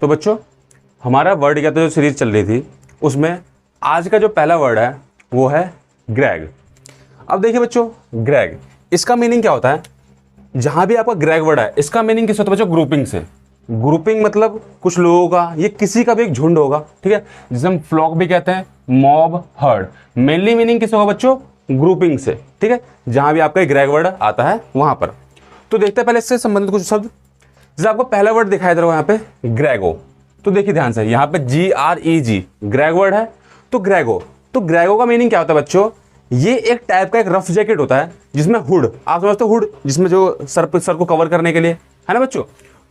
तो बच्चों हमारा वर्ड या तो जो सीरीज चल रही थी उसमें आज का जो पहला वर्ड है वो है ग्रेग। अब देखिए बच्चों, ग्रेग इसका मीनिंग क्या होता है? जहां भी आपका ग्रेग वर्ड है इसका मीनिंग किस होता है बच्चों? ग्रुपिंग से। ग्रुपिंग मतलब कुछ लोगों का, ये किसी का भी एक झुंड होगा, ठीक है, जिसे हम फ्लॉक भी कहते हैं, मॉब, हर्ड। मेनली मीनिंग किस होगा बच्चों? ग्रुपिंग से, ठीक है, जहां भी आपका ग्रेग वर्ड आता है वहां पर। तो देखते हैं पहले इससे संबंधित कुछ शब्द। जैसे आपको पहला वर्ड दिखाई दे रहा है यहाँ पे ग्रेगो, तो देखिए ध्यान से, यहाँ पे GREG ग्रेग वर्ड है। तो ग्रेगो का मीनिंग क्या होता है बच्चों? ये एक टाइप का एक रफ जैकेट होता है जिसमें हुड, आप समझते हो हुड, जिसमें जो सर को कवर करने के लिए, है ना बच्चों।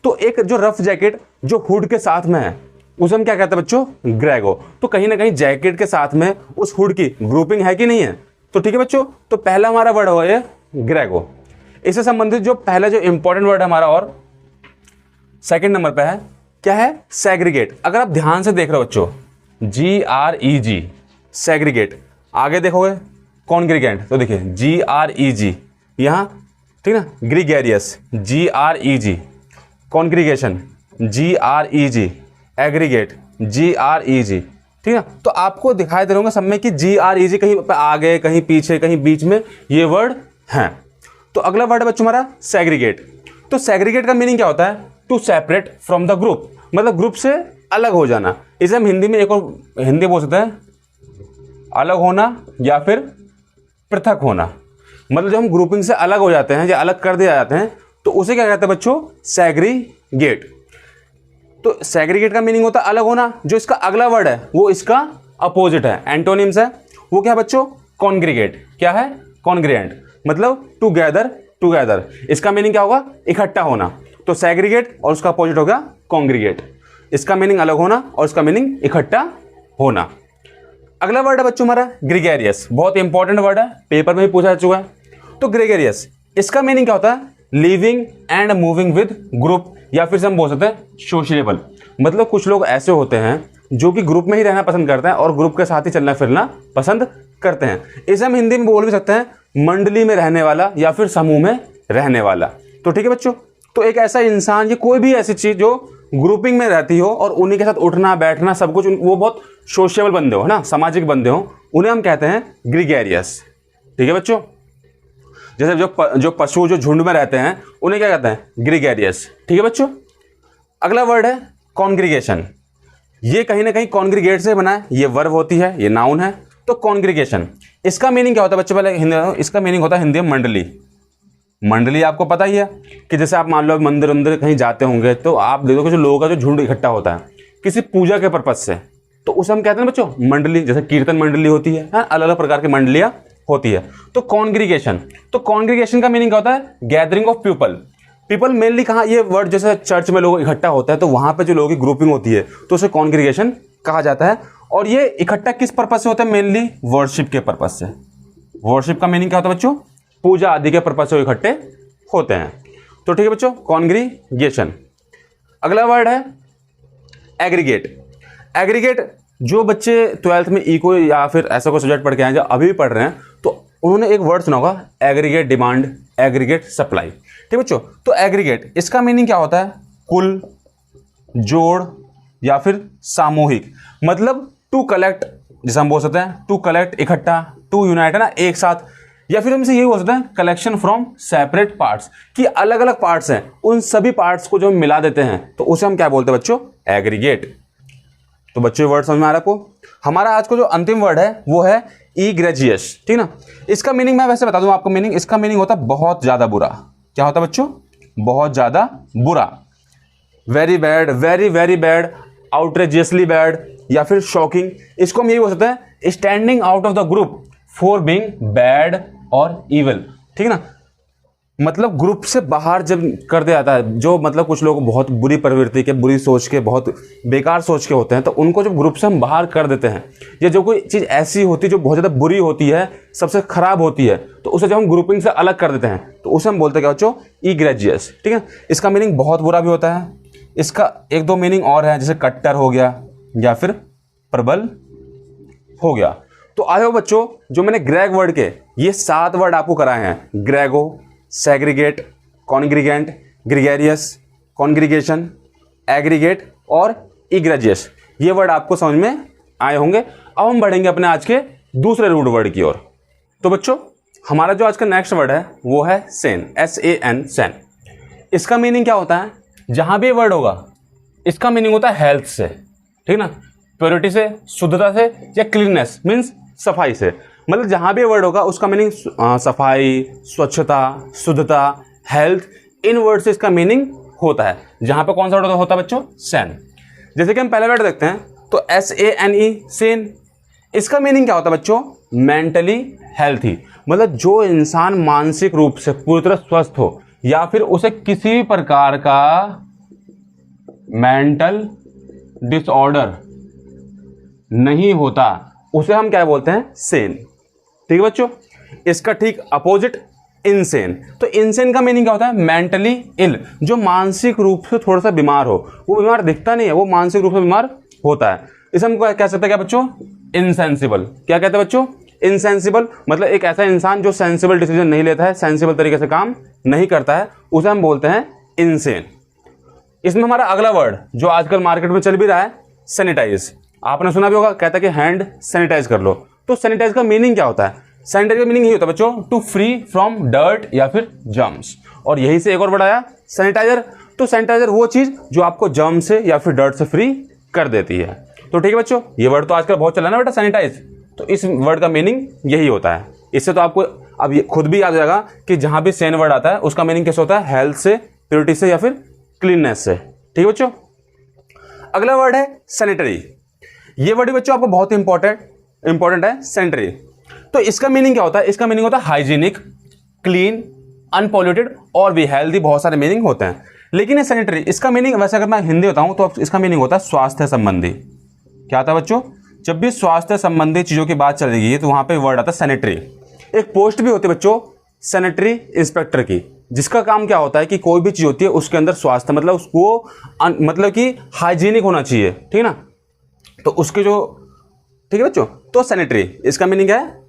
तो एक जो रफ जैकेट जो हुड के साथ में है उसे हम क्या कहते हैं बच्चों? ग्रेगो। तो कहीं ना कहीं जैकेट के साथ में उस हुड की ग्रुपिंग है कि नहीं है? तो ठीक है बच्चों, तो पहला हमारा वर्ड होगा ये ग्रेगो। इससे संबंधित जो पहला जो इंपॉर्टेंट वर्ड है हमारा और सेकंड नंबर पे है, क्या है? सेग्रीगेट। अगर आप ध्यान से देख रहे हो बच्चों, GREG सेग्रीगेट, आगे देखोगे कॉन्ग्रीगेंट, तो देखिए GREG यहाँ, ठीक ना, gregarious GREG, congregation GREG, aggregate GREG, ठीक है। तो आपको दिखाई दे रहा होगा सब में कि GREG कहीं आगे, कहीं पीछे, कहीं बीच में ये वर्ड हैं। तो अगला वर्ड है बच्चों हमारा सेग्रीगेट। तो सेग्रीगेट का मीनिंग क्या होता है? To separate from the group, मतलब ग्रुप से अलग हो जाना। इसे हम हिंदी में एक और हिंदी बोल सकते हैं, अलग होना या फिर पृथक होना। मतलब जब हम ग्रुपिंग से अलग हो जाते हैं या अलग कर दिए जाते हैं तो उसे क्या कहते हैं बच्चों? सेग्रीगेट। तो सेग्रीगेट का मीनिंग होता है अलग होना। जो इसका अगला वर्ड है वो इसका अपोजिट है, एंटोनिम्स है, वो क्या है बच्चों? कॉन्ग्रीगेट। क्या है? कॉन्ग्रीगेंट, मतलब टुगेदर। इसका मीनिंग क्या होगा? इकट्ठा होना। तो सेग्रीगेट और उसका अपोजिट हो गया कॉन्ग्रीगेट। इसका मीनिंग अलग होना और उसका मीनिंग इकट्ठा होना। अगला वर्ड है बच्चों हमारा ग्रीगेरियस। बहुत इंपॉर्टेंट वर्ड है, पेपर में भी पूछा जा चुका है। तो ग्रीगेरियस इसका मीनिंग क्या होता है? Living and moving with group, या फिर हम बोल सकते हैं सोशलेबल। मतलब कुछ लोग ऐसे होते हैं जो कि ग्रुप में ही रहना पसंद करते हैं और ग्रुप के साथ ही चलना फिरना पसंद करते हैं। इसे हम हिंदी में बोल भी सकते हैं मंडली में रहने वाला या फिर समूह में रहने वाला। तो ठीक है बच्चों, तो एक ऐसा इंसान या कोई भी ऐसी चीज जो ग्रुपिंग में रहती हो और उन्हीं के साथ उठना बैठना सब कुछ, वो बहुत सोशल बंदे हो ना, सामाजिक बंदे हो, उन्हें हम कहते हैं ग्रीगेरियस। ठीक है बच्चों, जैसे जो पशु जो झुंड में रहते हैं उन्हें क्या कहते हैं? ग्रीगेरियस। ठीक है बच्चों, अगला वर्ड है कॉन्ग्रीगेशन। ये कहीं ना कहीं कॉन्ग्रीगेट से बना है, ये वर्ब होती है, ये नाउन है। तो कॉन्ग्रीगेशन इसका मीनिंग क्या होता है बच्चों? पहले हिंदी, इसका मीनिंग होता है हिंदी में मंडली। मंडली आपको पता ही है कि जैसे आप मान लो मंदिर कहीं जाते होंगे तो आप देखो कि लोगों का जो झुंड इकट्ठा होता है किसी पूजा के पर्पज से, तो उसे हम कहते हैं बच्चों मंडली। जैसे कीर्तन मंडली होती है, अलग अलग प्रकार की मंडलियां होती है। तो कॉन्ग्रीगेशन, तो कॉन्ग्रीगेशन का मीनिंग क्या होता है? गैदरिंग ऑफ पीपल मेनली कहाँ? ये वर्ड जैसे चर्च में लोग इकट्ठा होता है तो वहां पे जो लोगों की ग्रुपिंग होती है तो उसे कॉन्ग्रीगेशन कहा जाता है। और ये इकट्ठा किस पर्पज से होता है? मेनली वर्शिप के पर्पज से। वर्शिप का मीनिंग क्या होता है बच्चों? पूजा आदि के पर्पज से इकट्ठे होते हैं। तो ठीक है बच्चों, कॉन्ग्रीगेशन। अगला वर्ड है एग्रीगेट। एग्रीगेट, जो बच्चे 12th में इको या फिर ऐसा कोई सब्जेक्ट पढ़ के आए, जो अभी भी पढ़ रहे हैं, तो उन्होंने एक वर्ड सुना होगा एग्रीगेट डिमांड, एग्रीगेट सप्लाई। ठीक बच्चों, तो एग्रीगेट इसका मीनिंग क्या होता है? कुल, जोड़ या फिर सामूहिक। मतलब टू कलेक्ट, जैसे हम बोल सकते हैं टू कलेक्ट इकट्ठा, टू यूनाइट है ना, एक साथ। या फिर हमसे यही बोल सकते हैं कलेक्शन फ्रॉम सेपरेट पार्ट्स, कि अलग अलग पार्ट्स हैं, उन सभी पार्ट्स को जो हम मिला देते हैं तो उसे हम क्या बोलते हैं बच्चों? एग्रीगेट। तो बच्चों वर्ड समझ में आ रहा है आपको? हमारा आज को जो अंतिम वर्ड है वो है इग्रेजियस। ठीक ना, इसका मीनिंग मैं वैसे बता दूं आपको मीनिंग। इसका मीनिंग होता है बहुत ज्यादा बुरा। क्या होता है बच्चों? बहुत ज्यादा बुरा। Very bad, very very bad, outrageously bad या फिर शॉकिंग। इसको हम यही बोल सकते हैं standing out of the group for being bad और इविल। ठीक है ना, मतलब ग्रुप से बाहर जब कर दिया जाता है, जो मतलब कुछ लोग बहुत बुरी प्रवृत्ति के, बुरी सोच के, बहुत बेकार सोच के होते हैं, तो उनको जब ग्रुप से हम बाहर कर देते हैं, या जो कोई चीज़ ऐसी होती है जो बहुत ज़्यादा बुरी होती है, सबसे खराब होती है, तो उसे जब हम ग्रुपिंग से अलग कर देते हैं तो उसे हम बोलते हैं क्या बच्चों? इग्रेजियस। ठीक है, इसका मीनिंग बहुत बुरा भी होता है। इसका एक दो मीनिंग और है, जैसे कट्टर हो गया या फिर प्रबल हो गया। तो आयो बच्चों, जो मैंने ग्रेग वर्ड के ये 7 वर्ड आपको कराए हैं, ग्रेगो, सेग्रीगेट, कॉन्ग्रीगेंट, ग्रीगेरियस, कॉन्ग्रीगेशन, एग्रीगेट और इग्रेजियस, ये वर्ड आपको समझ में आए होंगे। अब हम बढ़ेंगे अपने आज के दूसरे रूट वर्ड की ओर। तो बच्चों हमारा जो आज का नेक्स्ट वर्ड है वो है सेन, SAN, सेन। इसका मीनिंग क्या होता है? जहां भी वर्ड होगा इसका मीनिंग होता है हेल्थ से, ठीक ना, प्योरिटी से, शुद्धता से, या क्लीननेस मीन्स सफाई से। मतलब जहां भी वर्ड होगा उसका मीनिंग सफाई, स्वच्छता, शुद्धता, हेल्थ, इन वर्ड से इसका मीनिंग होता है। जहां पे कौन सा वर्ड होता है बच्चों? सेन। जैसे कि हम पहला वर्ड देखते हैं तो SANE, सेन। इसका मीनिंग क्या होता है बच्चों? मेंटली हेल्थी, मतलब जो इंसान मानसिक रूप से पूरी तरह स्वस्थ हो या फिर उसे किसी भी प्रकार का मेंटल डिसऑर्डर नहीं होता, उसे हम क्या बोलते हैं? सेन। ठीक है बच्चों। इसका ठीक अपोजिट इनसेन। तो इनसेन का मीनिंग क्या होता है? मेंटली इल, जो मानसिक रूप से थोड़ा सा बीमार हो। वो बीमार दिखता नहीं है, वो मानसिक रूप से बीमार होता है। इसे हम कह सकते हैं क्या बच्चों? इनसेंसिबल। क्या कहते हैं बच्चों? इनसेंसिबल, मतलब एक ऐसा इंसान जो सेंसिबल डिसीजन नहीं लेता है, सेंसिबल तरीके से काम नहीं करता है, उसे हम बोलते हैं इनसेन। इसमें हमारा अगला वर्ड जो आजकल मार्केट में चल भी रहा है, सैनिटाइज। आपने सुना भी होगा, कहता है कि हैंड सैनिटाइज कर लो। तो सैनिटाइज का मीनिंग क्या होता है? सैनिटाइज का मीनिंग यही होता है बच्चों, टू फ्री फ्रॉम डर्ट या फिर जर्म्स। और यही से एक और वर्ड आया सैनिटाइजर। तो सैनिटाइजर वो चीज जो आपको जर्म से या फिर डर्ट से फ्री कर देती है। तो ठीक है बच्चों, ये वर्ड तो आजकल बहुत चला ना बेटा, सैनिटाइज। तो इस वर्ड का मीनिंग यही होता है। इससे तो आपको अब ये खुद भी याद हो जाएगा कि जहां भी सेन वर्ड आता है उसका मीनिंग कैसे होता है? हेल्थ से, प्योरिटी से, या फिर क्लीननेस से। ठीक है बच्चों। अगला वर्ड है सैनिटरी। ये वर्ड बच्चों आपको बहुत इंपॉर्टेंट है, सैनिटरी। तो इसका मीनिंग क्या होता है? इसका मीनिंग होता है हाइजीनिक, क्लीन, अनपॉल्यूटेड और भी हेल्दी। बहुत सारे मीनिंग होते हैं, लेकिन ये सैनिटरी, इसका मीनिंग वैसे अगर मैं हिंदी बताऊं तो इसका मीनिंग होता है स्वास्थ्य संबंधी। क्या आता है बच्चों? जब भी स्वास्थ्य संबंधी चीजों की बात चलेगी तो वहां पे वर्ड आता है सैनिटरी। एक पोस्ट भी होती है बच्चों सैनिटरी इंस्पेक्टर की, जिसका काम क्या होता है कि कोई भी चीज होती है उसके अंदर स्वास्थ्य, मतलब उसको मतलब कि हाइजीनिक होना चाहिए, ठीक है ना। तो उसके जो, ठीक है बच्चों, तो सैनिटरी इसका मीनिंग है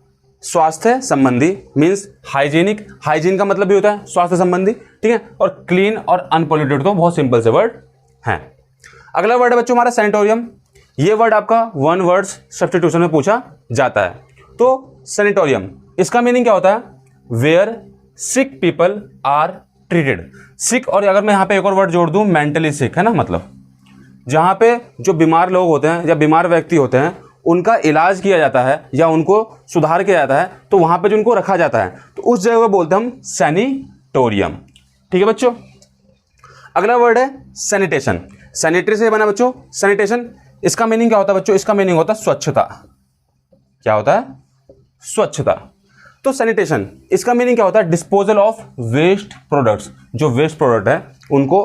स्वास्थ्य संबंधी, मीन्स हाइजीनिक। हाइजीन का मतलब भी होता है स्वास्थ्य संबंधी, ठीक है। और क्लीन और अनपॉल्यूटेड तो बहुत सिंपल से वर्ड हैं। अगला वर्ड है बच्चों हमारा सैनिटोरियम। ये वर्ड आपका वन वर्ड्स सब्स्टिट्यूशन में पूछा जाता है। तो सैनिटोरियम, इसका मीनिंग क्या होता है? Where sick people are treated. Sick, और अगर मैं यहाँ पे एक और वर्ड जोड़ दूं, मेंटली सिक, है ना, मतलब जहाँ पे जो बीमार लोग होते हैं या बीमार व्यक्ति होते हैं उनका इलाज किया जाता है या उनको सुधार किया जाता है, तो वहाँ पे जो उनको रखा जाता है तो उस जगह को बोलते हैं हम सैनिटोरियम। ठीक है बच्चों। अगला वर्ड है सैनिटेशन। सैनिटरी से बना बच्चों सैनिटेशन। इसका मीनिंग क्या होता है बच्चों? इसका मीनिंग होता है स्वच्छता। क्या होता है? स्वच्छता। तो सैनिटेशन, इसका मीनिंग क्या होता है? Disposal of waste products. जो वेस्ट प्रोडक्ट है उनको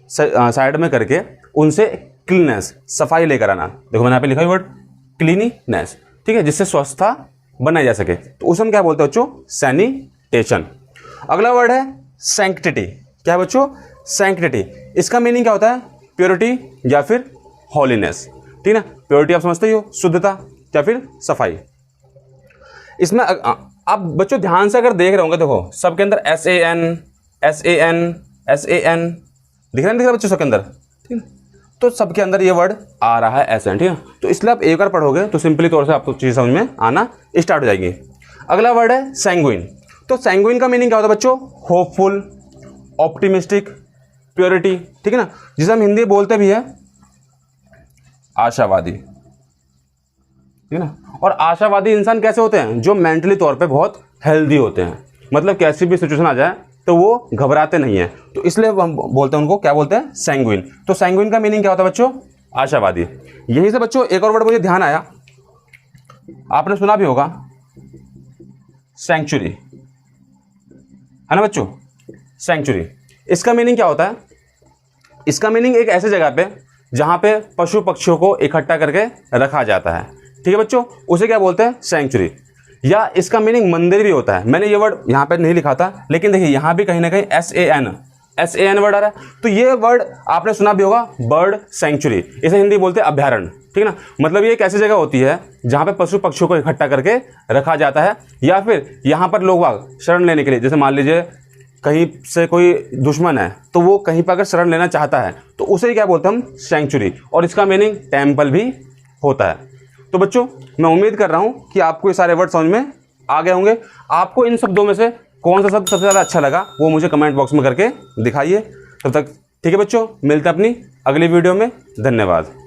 साइड में करके उनसे क्लीननेस, सफाई लेकर आना। देखो मैंने यहाँ पे लिखा है वर्ड क्लीनीनेस, ठीक है, जिससे स्वच्छता बनाई जा सके, तो उसे हम क्या बोलते हैं बच्चों? सैनिटेशन। अगला वर्ड है सैंक्टिटी। क्या है बच्चों? सैंक्टिटी। इसका मीनिंग क्या होता है? प्योरिटी या फिर हॉलीनेस, ठीक है ना। प्योरिटी आप समझते ही हो, शुद्धता या फिर सफाई। इसमें आप बच्चों ध्यान से अगर देख रहे होंगे, देखो सबके अंदर SAN दिख रहा है बच्चों सबके अंदर, ठीक है। तो सबके अंदर ये वर्ड आ रहा है SAN, ठीक है। तो इसलिए आप एक बार पढ़ोगे तो सिंपली तौर से आपको चीज़ समझ में आना स्टार्ट हो जाएगी। अगला वर्ड है सैंग्विन। तो सैंग्विन का मीनिंग क्या होता है बच्चों? होपफुल, ऑप्टिमिस्टिक, प्योरिटी, ठीक है ना, जिसे हम हिंदी बोलते भी है आशावादी, ठीक है ना। और आशावादी इंसान कैसे होते हैं? जो मेंटली तौर पे बहुत हेल्दी होते हैं, मतलब कैसी भी सिचुएशन आ जाए तो वो घबराते नहीं है, तो इसलिए हम बोलते हैं उनको, क्या बोलते हैं? सैंग्विन। तो सैंग्विन का मीनिंग क्या होता है बच्चों? आशावादी। यहीं से बच्चों एक और वर्ड मुझे ध्यान आया, आपने सुना भी होगा सैंक्चुरी, है ना बच्चों, सैंक्चुरी। इसका मीनिंग क्या होता है? इसका मीनिंग एक ऐसे जगह पे जहां पे पशु पक्षियों को इकट्ठा करके रखा जाता है, ठीक है बच्चों, उसे क्या बोलते हैं? सैंक्चुरी। या इसका मीनिंग मंदिर भी होता है। मैंने ये वर्ड यहाँ पे नहीं लिखा था, लेकिन देखिए यहाँ भी कहीं ना कहीं SAN वर्ड आ रहा है। तो ये वर्ड आपने सुना भी होगा, बर्ड सैंक्चुरी। इसे हिंदी बोलते हैं अभ्यारण्य, ठीक है ना। मतलब ये एक ऐसी जगह होती है जहाँ पे पशु पक्षियों को इकट्ठा करके रखा जाता है, या फिर यहाँ पर लोग शरण लेने के लिए, जैसे मान लीजिए कहीं से कोई दुश्मन है तो वो कहीं पर अगर शरण लेना चाहता है तो उसे क्या बोलते हैं हम, सेंचुरी, और इसका मीनिंग टेम्पल भी होता है। तो बच्चों मैं उम्मीद कर रहा हूँ कि आपको ये सारे वर्ड समझ में आ गए होंगे। आपको इन शब्दों में से कौन सा शब्द सबसे ज़्यादा अच्छा लगा वो मुझे कमेंट बॉक्स में करके दिखाइए। तब तक ठीक है बच्चों, मिलते हैं अपनी अगली वीडियो में। धन्यवाद।